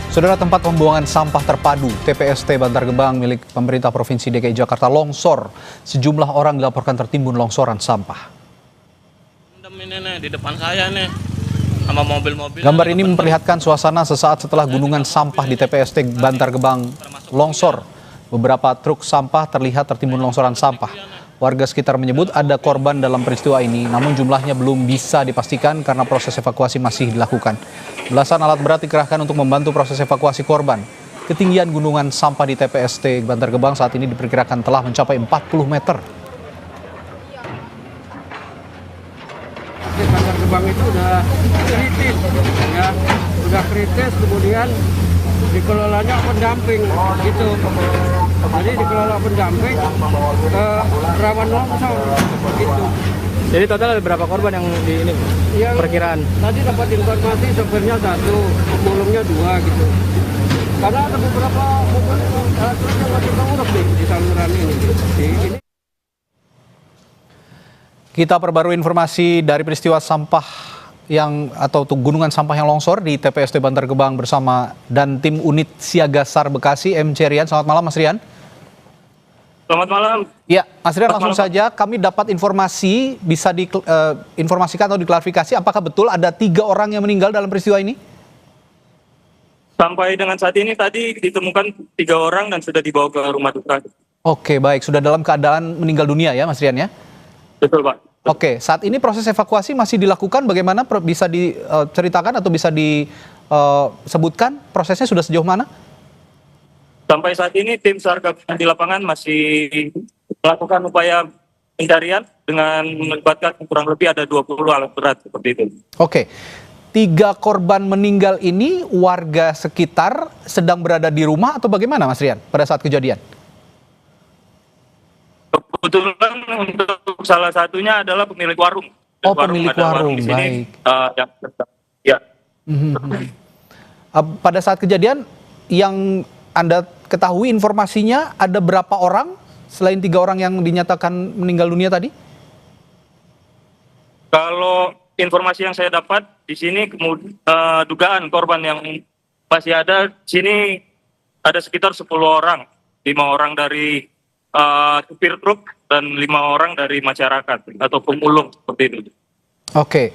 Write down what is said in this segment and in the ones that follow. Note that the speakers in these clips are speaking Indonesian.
Saudara, tempat pembuangan sampah terpadu TPST Bantar Gebang milik pemerintah Provinsi DKI Jakarta longsor. Sejumlah orang dilaporkan tertimbun longsoran sampah. Ini di depan saya nih, sama mobil-mobil. Gambar ini memperlihatkan suasana sesaat setelah gunungan sampah di TPST Bantar Gebang longsor. Beberapa truk sampah terlihat tertimbun longsoran sampah. Warga sekitar menyebut ada korban dalam peristiwa ini, namun jumlahnya belum bisa dipastikan karena proses evakuasi masih dilakukan. Belasan alat berat dikerahkan untuk membantu proses evakuasi korban. Ketinggian gunungan sampah di TPST Bantar Gebang saat ini diperkirakan telah mencapai 40 meter. Bantar Gebang itu udah kritis, ya, udah kritis, kemudian dikelolanya pendamping gitu. Jadi dikelola pendamping rawan longsor gitu. Jadi total ada berapa korban yang di ini? Yang perkiraan tadi dapat informasi sopirnya 1, pemulungnya 2 gitu. Karena ada beberapa mobil truk yang masih menguruk di saluran ini. Kita perbarui informasi dari peristiwa sampah atau gunungan sampah yang longsor di TPST Bantar Gebang bersama dan tim unit Siaga SAR Bekasi, MC Rian. Selamat malam, Mas Rian. Selamat malam. Ya, Mas Rian, langsung saja kami dapat informasi, bisa diinformasikan atau diklarifikasi apakah betul ada 3 orang yang meninggal dalam peristiwa ini? Sampai dengan saat ini tadi ditemukan 3 orang dan sudah dibawa ke rumah duka. Oke, baik. Sudah dalam keadaan meninggal dunia ya, Mas Rian ya? Betul, Pak. Oke, saat ini proses evakuasi masih dilakukan. Bagaimana bisa diceritakan atau bisa disebutkan prosesnya sudah sejauh mana? Sampai saat ini tim SAR di lapangan masih melakukan upaya pencarian dengan melibatkan kurang lebih ada 20 alat berat seperti itu. Oke, 3 korban meninggal ini warga sekitar sedang berada di rumah atau bagaimana, Mas Rian, pada saat kejadian? Kebetulan untuk salah satunya adalah pemilik warung. Oh, pemilik warung, di sini, baik. Ya. Pada saat kejadian yang Anda ketahui informasinya ada berapa orang selain 3 orang yang dinyatakan meninggal dunia tadi? Kalau informasi yang saya dapat di sini dugaan korban yang masih ada di sini ada sekitar 10 orang, 5 orang dari supir truk dan 5 orang dari masyarakat atau pemulung seperti itu. Oke,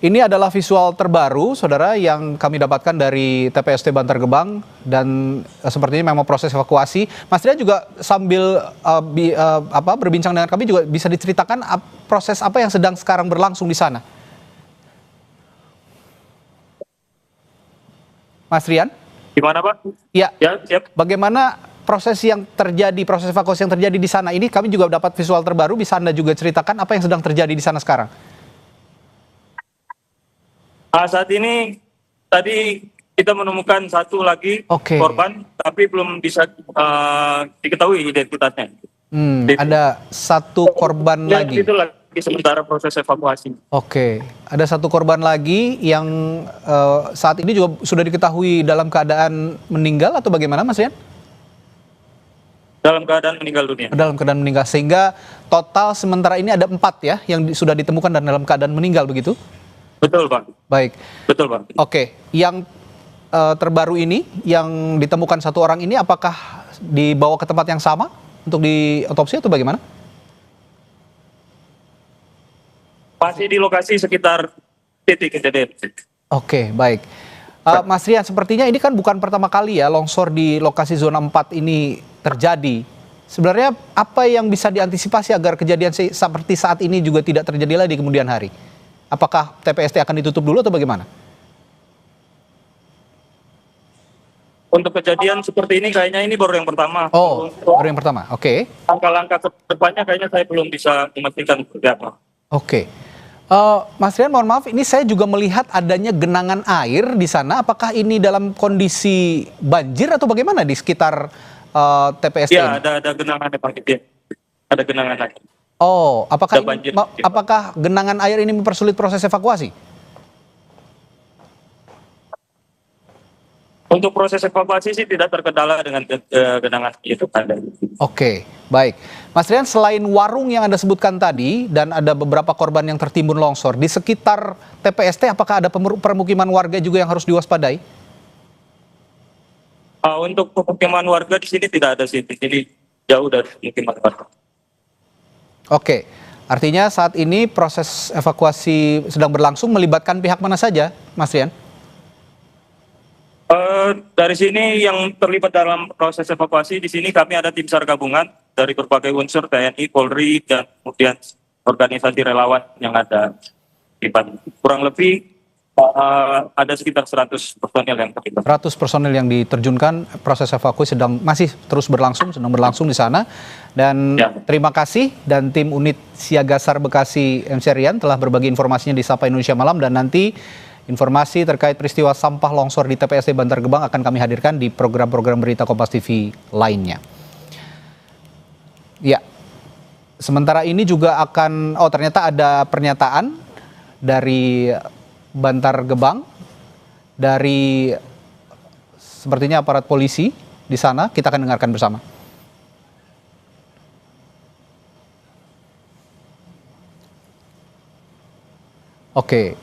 ini adalah visual terbaru, saudara, yang kami dapatkan dari TPST Bantar Gebang dan sepertinya memang proses evakuasi. Mas Rian juga sambil berbincang dengan kami juga bisa diceritakan proses apa yang sedang sekarang berlangsung di sana. Mas Rian? Gimana, Pak? Ya, siap. Bagaimana proses evakuasi yang terjadi di sana ini? Kami juga dapat visual terbaru, bisa Anda juga ceritakan apa yang sedang terjadi di sana sekarang? Saat ini tadi kita menemukan 1 lagi korban, tapi belum bisa diketahui identitasnya. Ada 1 korban lagi. Itu lagi sementara proses evakuasi. Oke, ada 1 korban lagi yang saat ini juga sudah diketahui dalam keadaan meninggal atau bagaimana, Mas Rian? Dalam keadaan meninggal dunia. Dalam keadaan meninggal, sehingga total sementara ini ada 4 ya yang sudah ditemukan dan dalam keadaan meninggal begitu? Betul, Pak. Baik. Betul, Pak. Oke, yang terbaru ini yang ditemukan 1 orang ini apakah dibawa ke tempat yang sama untuk diotopsi atau bagaimana? Masih di lokasi sekitar titik kejadian. Oke, baik. Mas Rian, sepertinya ini kan bukan pertama kali ya longsor di lokasi zona 4 ini terjadi. Sebenarnya apa yang bisa diantisipasi agar kejadian seperti saat ini juga tidak terjadi lagi di kemudian hari? Apakah TPST akan ditutup dulu atau bagaimana? Untuk kejadian seperti ini kayaknya ini baru yang pertama. Oh, baru yang pertama. Oke. Langkah-langkah ke depannya kayaknya saya belum bisa memastikan seperti apa. Oke. Mas Rian, mohon maaf, ini saya juga melihat adanya genangan air di sana. Apakah ini dalam kondisi banjir atau bagaimana di sekitar TPST ya, ini? ada genangan air. Ada genangan air. Oh, apakah banjir, apakah genangan air ini mempersulit proses evakuasi? Untuk proses evakuasi sih tidak terkendala dengan genangan itu ada. Oke, baik. Mas Rian, selain warung yang Anda sebutkan tadi dan ada beberapa korban yang tertimbun longsor, di sekitar TPST apakah ada permukiman warga juga yang harus diwaspadai? Untuk pemukiman warga di sini tidak ada sih, di sini jauh dari pemukiman warga. Oke, artinya saat ini proses evakuasi sedang berlangsung, melibatkan pihak mana saja, Mas Rian? Dari sini yang terlibat dalam proses evakuasi di sini kami ada tim SAR gabungan dari berbagai unsur TNI, Polri, dan kemudian organisasi relawan yang ada di Bandung. Kurang lebih ada sekitar 100 personil yang terlibat. 100 personil yang diterjunkan, proses evakuasi masih terus berlangsung, sedang berlangsung di sana. Dan Ya. terima kasih, dan tim unit Siaga SAR Bekasi MC Rian telah berbagi informasinya di Sapa Indonesia Malam, dan nanti informasi terkait peristiwa sampah longsor di TPST Bantar Gebang akan kami hadirkan di program-program berita Kompas TV lainnya. Ya, sementara ini juga ternyata ada pernyataan dari Bantar Gebang, dari sepertinya aparat polisi di sana, kita akan dengarkan bersama. Oke,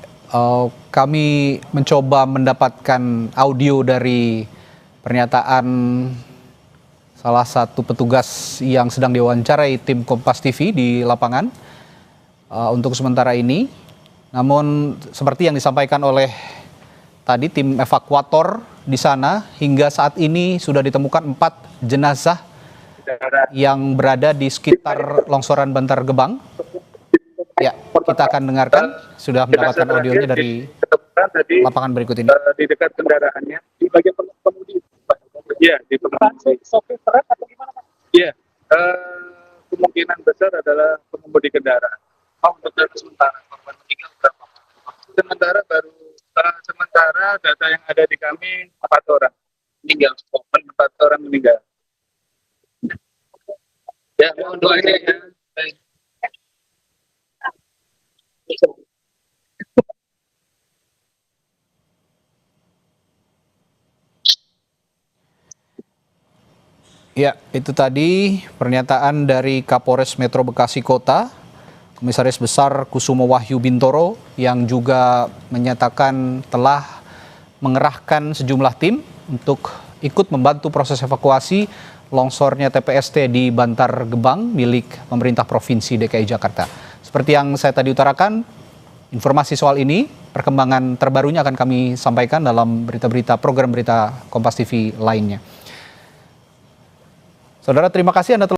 kami mencoba mendapatkan audio dari pernyataan salah satu petugas yang sedang diwawancarai tim Kompas TV di lapangan untuk sementara ini. Namun seperti yang disampaikan oleh tadi tim evakuator di sana, hingga saat ini sudah ditemukan 4 jenazah yang berada di sekitar longsoran Bantar Gebang. Ya, kita akan dengarkan, sudah mendapatkan audionya dari lapangan berikut ini. Di dekat kendaraannya, di bagian pengemudi. Iya, di pengemudi. Sopir truk atau gimana, Pak? Iya, kemungkinan besar adalah pengemudi kendaraan. Untuk data sementara, korban meninggal berapa? Sementara data yang ada di kami 4 orang meninggal. 4 orang meninggal. Ya, mohon doanya ya. Baik. Ya, itu tadi pernyataan dari Kapolres Metro Bekasi Kota, Komisaris Besar Kusumo Wahyu Bintoro, yang juga menyatakan telah mengerahkan sejumlah tim untuk ikut membantu proses evakuasi longsornya TPST di Bantar Gebang milik pemerintah Provinsi DKI Jakarta. Seperti yang saya tadi utarakan, informasi soal ini, perkembangan terbarunya akan kami sampaikan dalam berita-berita program berita Kompas TV lainnya. Saudara, terima kasih Anda telah